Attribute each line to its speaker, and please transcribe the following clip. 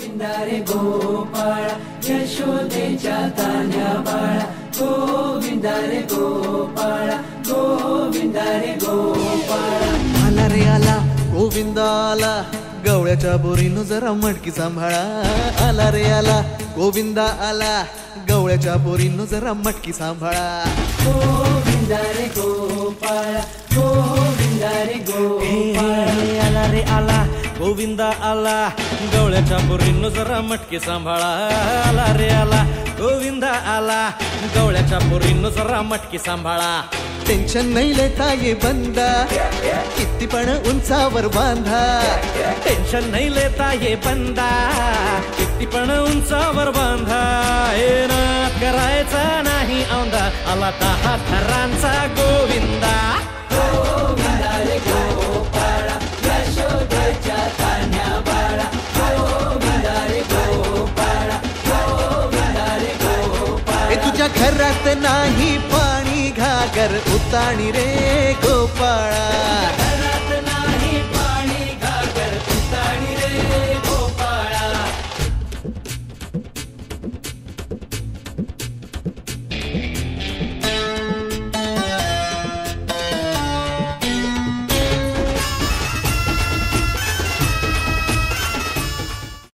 Speaker 1: गोविंदा रे गोपाळा यशोदेच्या तान्या बाळा गोविंदा रे गोपाळा गोविंदा रे गोपाळा
Speaker 2: आला रे आला गोविंदा आला गवळ्याच्या बोरीनं जरा मटकी सांभाळा आला रे आला गोविंदा आला गवळ्याच्या बोरीनं जरा मटकी सांभाळा
Speaker 1: गोविंदा रे गोपाळा गोविंदा रे गोपाळा
Speaker 3: आला रे आला गोविंदा आला गवळ्याच्या बोरीनं जरा मटकी सांभाळा आला रे आला गोविंदा आला गवळ्याच्या बोरीनं जरा मटकी सांभाळा
Speaker 2: टेन्शन नाही लेता ये बंदा किती पण उंचावर बांधा
Speaker 3: टेन्शन नाही लेता ये बंदा किती पण उंचावर बांधा हे नाद करायचा नाही औंधा आला 10 थरांचा गोविंदा
Speaker 1: गोविंदा रे गोपाळा यशोदेच्या तान्या बाळा गोविंदा रे गोपाळा गोविंदा रे गोपाळा
Speaker 2: तुझ्या घरात नाही पाणी घागर उताणी रे गोपाळा